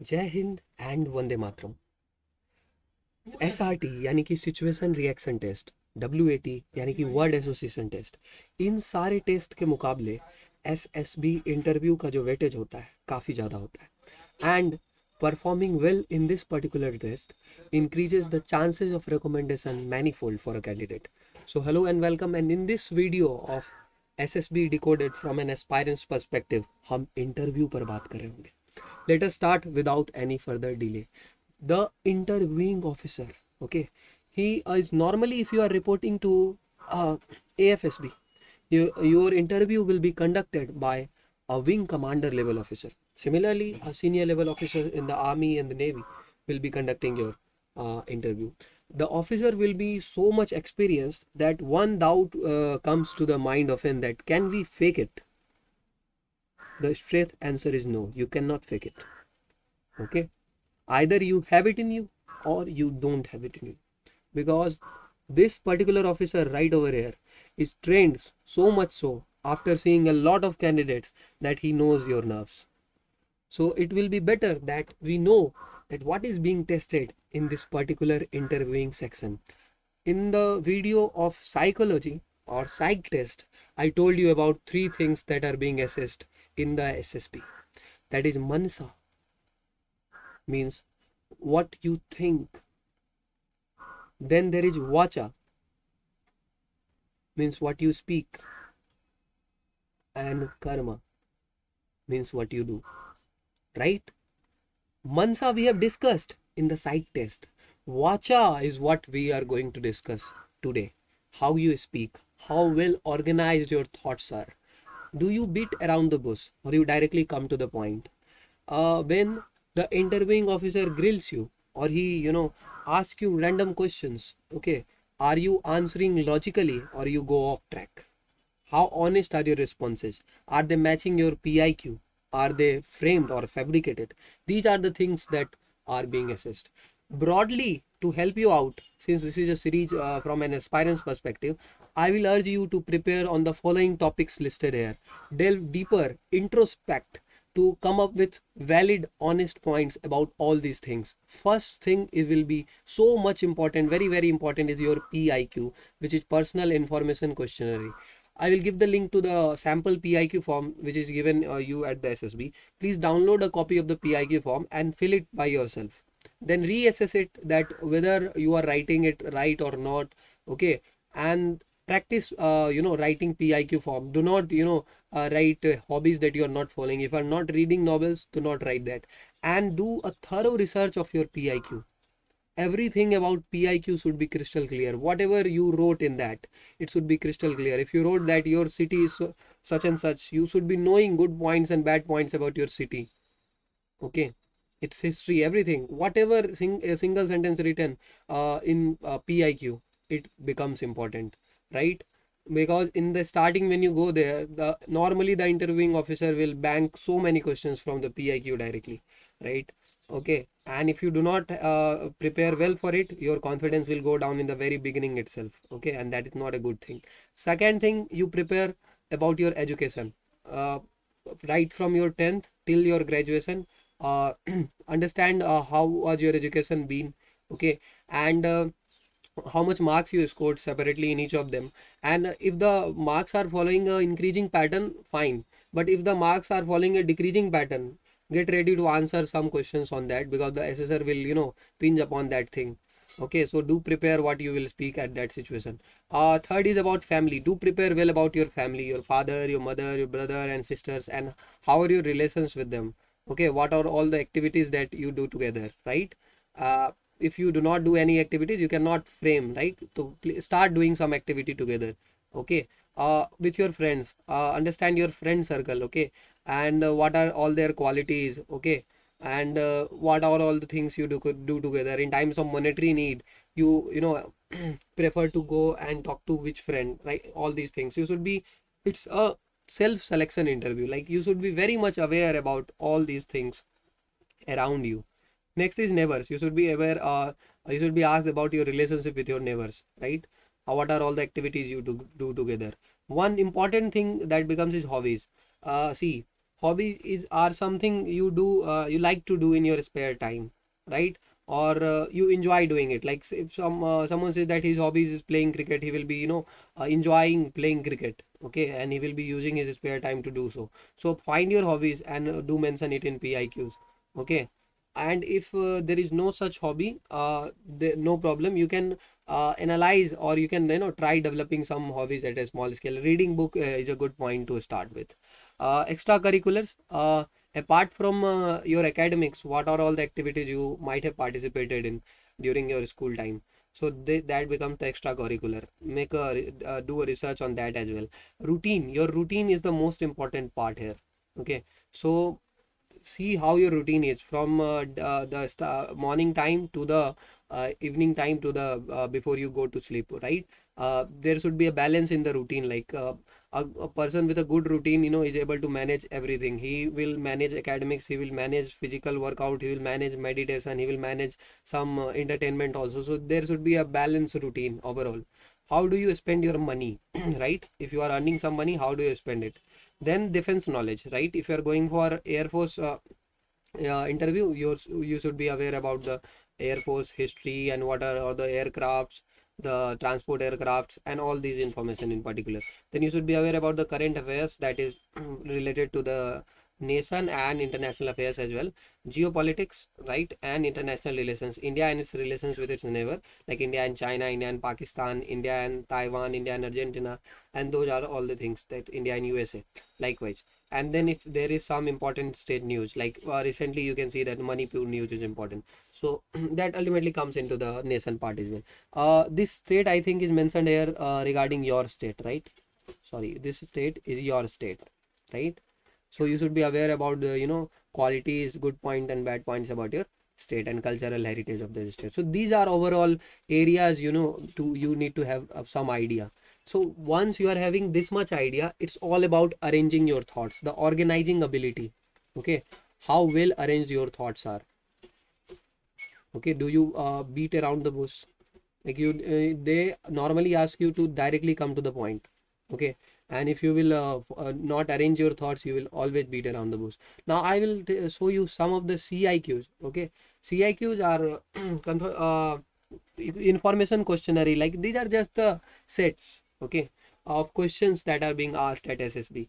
जय Hind and Vande Mataram. SRT यानी कि सिचुएशन रिएक्शन टेस्ट, WAT यानी कि वर्ड एसोसिएशन टेस्ट, इन सारे टेस्ट के मुकाबले SSB इंटरव्यू का जो वेटेज होता है काफ़ी ज़्यादा होता है। And performing well in this particular test increases the chances of recommendation manifold for a candidate. So hello and welcome, and in this video of SSB Decoded from an aspirant's perspective हम interview पर बात कर रहे होंगे। Let us start without any further delay. The interviewing officer, okay, he is normally, if you are reporting to AFSB, your interview will be conducted by a wing commander level officer. Similarly, a senior level officer in the army and the navy will be conducting your interview. The officer will be so much experienced that one doubt comes to the mind of him, that can we fake it? The straight answer is no, you cannot fake it. Okay, either you have it in you or you don't have it in you, because this particular officer right over here is trained so much so after seeing a lot of candidates that he knows your nerves. So it will be better that we know that what is being tested in this particular interviewing section. In the video of psychology or psych test, I told you about three things that are being assessed in the SSB. That is mansa, means what you think. Then there is vacha, means what you speak. And karma, means what you do. Right? Mansa we have discussed in the psych test. Vacha is what we are going to discuss today. How you speak, how well organized your thoughts are. Do you beat around the bush or you directly come to the point? When the interviewing officer grills you, or he asks you random questions, okay, are you answering logically or you go off track? How honest are your responses? Are they matching your PIQ? Are they framed or fabricated? These are the things that are being assessed. Broadly, to help you out, since this is a series from an aspirant's perspective, I will urge you to prepare on the following topics listed here. Delve deeper, introspect, to come up with valid, honest points about all these things. First thing, it will be so much important, very, very important, is your PIQ, which is Personal Information Questionnaire. I will give the link to the sample PIQ form which is given you at the SSB. Please download a copy of the PIQ form and fill it by yourself. Then reassess it, that whether you are writing it right or not. Okay, and practice writing PIQ form. Do not write hobbies that you are not following. If you are not reading novels, do not write that. And do a thorough research of your PIQ. Everything about PIQ should be crystal clear. Whatever you wrote in that, it should be crystal clear. If you wrote that your city is such and such, you should be knowing good points and bad points about your city. Okay, its history, everything, whatever a single sentence written in PIQ, it becomes important, right? Because in the starting, when you go there, normally the interviewing officer will bank so many questions from the PIQ directly, right? Okay, and if you do not prepare well for it, your confidence will go down in the very beginning itself. Okay, and that is not a good thing. Second thing, you prepare about your education, right from your 10th till your graduation. uh, Understand how was your education been, okay, and how much marks you scored separately in each of them. And if the marks are following a increasing pattern, fine, but if the marks are following a decreasing pattern, get ready to answer some questions on that, because the assessor will pinch upon that thing. Okay, so do prepare what you will speak at that situation. Third is about family. Do prepare well about your family, your father, your mother, your brother and sisters, and how are your relations with them. Okay, what are all the activities that you do together, right? If you do not do any activities, you cannot frame, right? So start doing some activity together. Okay, with your friends, understand your friend circle. Okay, and what are all their qualities. Okay, and what are all the things you do together. In times of monetary need, you prefer to go and talk to which friend, right? All these things you should be. It's a self selection interview, like you should be very much aware about all these things around you. Next is neighbors. You should be aware, you should be asked about your relationship with your neighbors, right? What are all the activities you do together. One important thing that becomes is hobbies. See, hobby is are something you do, you like to do in your spare time, right? Or you enjoy doing it. Like if someone says that his hobbies is playing cricket, he will be, enjoying playing cricket, okay, and he will be using his spare time to do so. So find your hobbies and do mention it in PIQs, okay. And if there is no such hobby, no problem, you can analyze, or you can, try developing some hobbies at a small scale. Reading book is a good point to start with. Extracurriculars, apart from your academics, what are all the activities you might have participated in during your school time? So that becomes the extracurricular. Do a research on that as well. Routine, your routine is the most important part here, okay. So see how your routine is from the morning time to the evening time to the before you go to sleep, right? There should be a balance in the routine. Like a person with a good routine, is able to manage everything. He will manage academics, he will manage physical workout, he will manage meditation, he will manage some entertainment also. So there should be a balanced routine overall. How do you spend your money? Right? If you are earning some money, how do you spend it? Then defense knowledge, right? If you are going for Air Force interview, you should be aware about the Air Force history and what are all the aircrafts, the transport aircrafts, and all these information in particular. Then you should be aware about the current affairs, that is related to the nation and international affairs as well. Geopolitics, right? And international relations, India and its relations with its neighbor, like India and China, India and Pakistan, India and Taiwan, India and Argentina, and those are all the things, that India and USA likewise. And then if there is some important state news, like recently you can see that Manipur news is important. So that ultimately comes into the nation part as well. This state I think is mentioned here regarding your state, right? Sorry, this state is your state, right? So you should be aware about the, qualities, good point and bad points about your state and cultural heritage of the state. So these are overall areas, you need to have some idea. So once you are having this much idea, it's all about arranging your thoughts, the organizing ability, okay. How well arranged your thoughts are, okay. Do you beat around the bush? Like they normally ask you to directly come to the point, okay. And if you will not arrange your thoughts, you will always beat around the bush. Now I will show you some of the CIQs, okay. CIQs are information questionnaire. Like these are just the sets, okay, of questions that are being asked at SSB.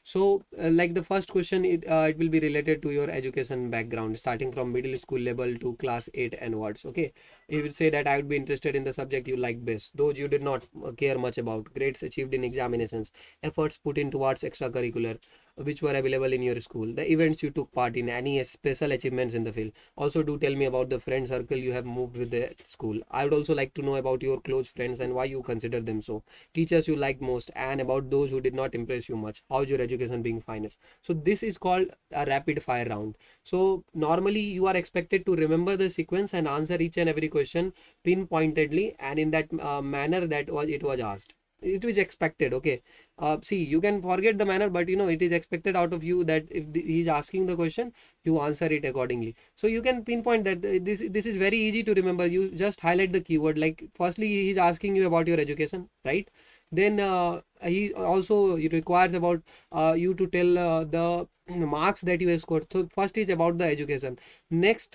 So like the first question, it will be related to your education background, starting from middle school level to class 8 onwards, okay. You will say that I would be interested in the subject you like best, those you did not care much about, grades achieved in examinations, efforts put in towards extracurricular which were available in your school, the events you took part in, any special achievements in the field. Also do tell me about the friend circle you have moved with the school. I would also like to know about your close friends and why you consider them so, teachers you like most, and about those who did not impress you much. How's your education being financed? So this is called a rapid fire round. So normally you are expected to remember the sequence and answer each and every question pinpointedly and in that manner that it was asked. It is expected, okay. See, you can forget the manner, but it is expected out of you that if he is asking the question, you answer it accordingly. So you can pinpoint that this is very easy to remember. You just highlight the keyword. Like firstly he is asking you about your education, right? Then he also requires about you to tell the marks that you have scored. So first is about the education. Next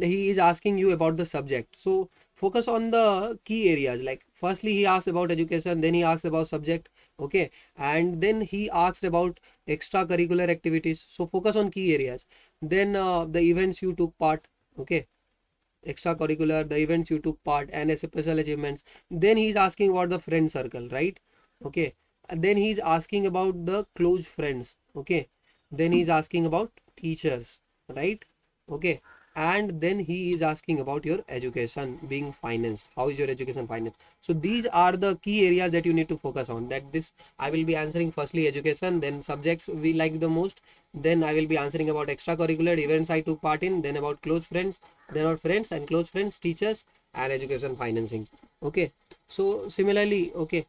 he is asking you about the subject. So focus on the key areas. Like firstly he asked about education, then he asked about subject, okay, and then he asked about extracurricular activities. So focus on key areas. Then the events you took part, okay, extracurricular, the events you took part and special achievements. Then he's asking about the friend circle, right? Okay. And then he's asking about the close friends, okay. Then he's asking about teachers, right? Okay. And then he is asking about your education being financed. How is your education financed? So these are the key areas that you need to focus on. That this I will be answering firstly education, then subjects we like the most, then I will be answering about extracurricular events I took part in, then about close friends, then about friends and close friends, teachers, and education financing, okay. So similarly, okay,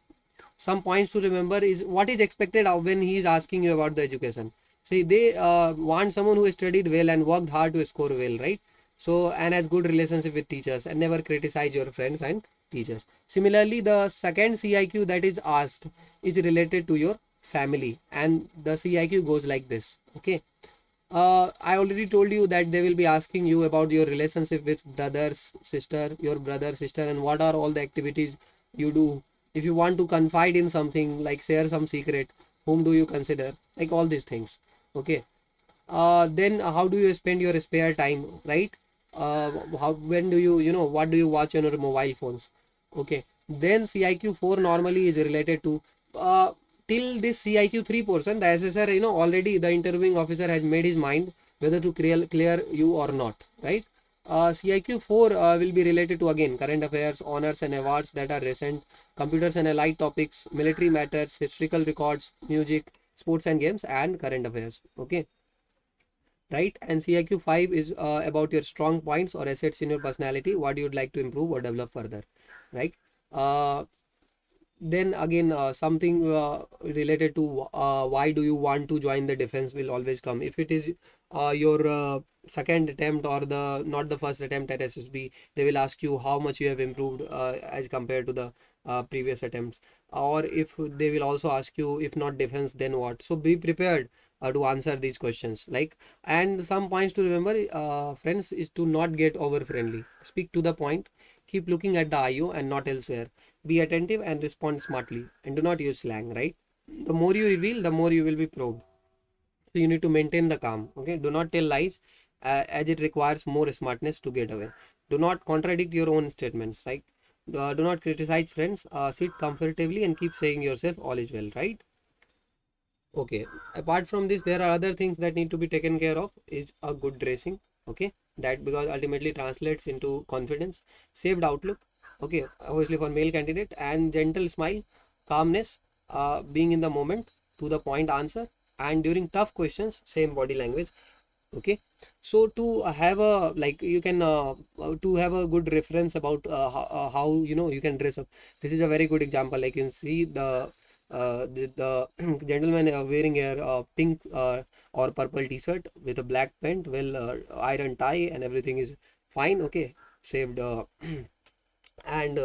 some points to remember is what is expected of when he is asking you about the education. See, they want someone who studied well and worked hard to score well, right? So and has good relationship with teachers and never criticize your friends and teachers. Similarly, the second CIQ that is asked is related to your family, and the CIQ goes like this. Okay. I already told you that they will be asking you about your relationship with brothers, sister, your brother, sister, and what are all the activities you do. If you want to confide in something, like share some secret, whom do you consider? Like all these things. Okay. Then how do you spend your spare time, right? How, when do you, what do you watch on your mobile phones? Okay. Then CIQ 4 normally is related to, uh, till this CIQ 3 portion, the SSR, already the interviewing officer has made his mind whether to clear you or not, right? CIQ 4 will be related to, again, current affairs, honors and awards that are recent, computers and allied topics, military matters, historical records, music, sports and games, and current affairs. Okay, right? And CIQ 5 is about your strong points or assets in your personality, what you'd like to improve or develop further, right? uh, then again, something related to why do you want to join the defense will always come. If it is your second attempt or the not the first attempt at SSB, they will ask you how much you have improved as compared to the previous attempts. Or if they will also ask you, if not defense, then what? So be prepared to answer these questions. Like, and some points to remember, friends, is to not get over friendly. Speak to the point. Keep looking at the IO and not elsewhere. Be attentive and respond smartly, and do not use slang, right? The more you reveal, the more you will be probed. So you need to maintain the calm. Okay, do not tell lies, as it requires more smartness to get away. Do not contradict your own statements, right? Do not criticize friends. Sit comfortably and keep saying yourself all is well, right? Okay. Apart from this, there are other things that need to be taken care of. Is a good dressing. Okay, that because ultimately translates into confidence, saved outlook. Okay, obviously for male candidate, and gentle smile, calmness, being in the moment, to the point answer, and during tough questions, same body language. Okay, so to have a, like, you can to have a good reference about how you can dress up. This is a very good example. Like, you can see the gentleman wearing a pink or purple t-shirt with a black pant, well, iron tie, and everything is fine. Okay, saved and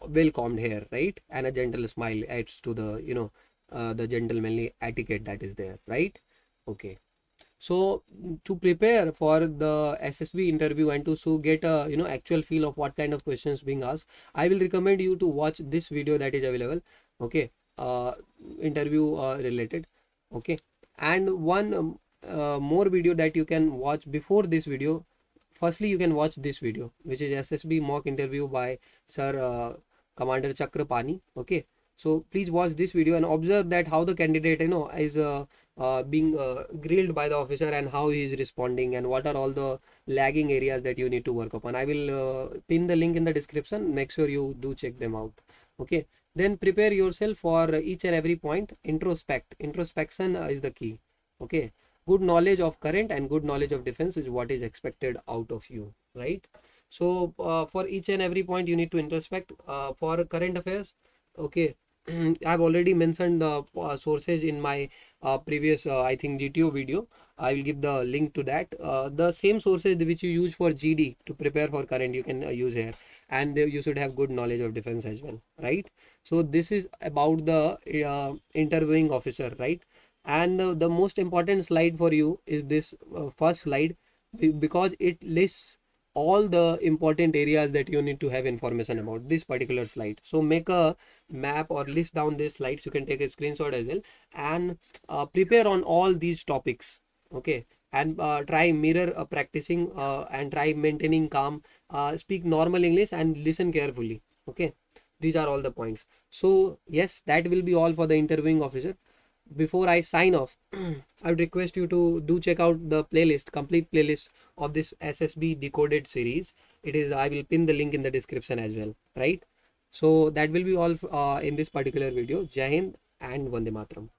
well combed hair, right? And a gentle smile adds to the the gentlemanly etiquette that is there, right? Okay. So to prepare for the SSB interview and to so get a actual feel of what kind of questions being asked, I will recommend you to watch this video that is available. Okay, uh, interview related. Okay, and one more video that you can watch before this video. Firstly, you can watch this video, which is SSB mock interview by Sir Commander Chakrapani. Okay, so please watch this video and observe that how the candidate is being grilled by the officer, and how he is responding, and what are all the lagging areas that you need to work upon. I will pin the link in the description. Make sure you do check them out. Okay, then prepare yourself for each and every point. Introspection is the key. Okay, good knowledge of current and good knowledge of defense is what is expected out of you, right? So for each and every point you need to introspect. For current affairs, okay, I've already mentioned the sources in my previous I think GTO video. I will give the link to that. The same sources which you use for GD to prepare for current, you can use here, and you should have good knowledge of defense as well, right? So this is about the interviewing officer, right? And the most important slide for you is this first slide, because it lists all the important areas that you need to have information about this particular slide. So make a map or list down these slides. You can take a screenshot as well, and prepare on all these topics. Okay, and try mirror practicing, and try maintaining calm, speak normal English, and listen carefully. Okay, these are all the points. So yes, that will be all for the interviewing officer. Before I sign off, I would request you to do check out the playlist, complete playlist of this SSB Decoded series. It is, I will pin the link in the description as well, right? So that will be all in this particular video. Jai Hind and Vande Matram.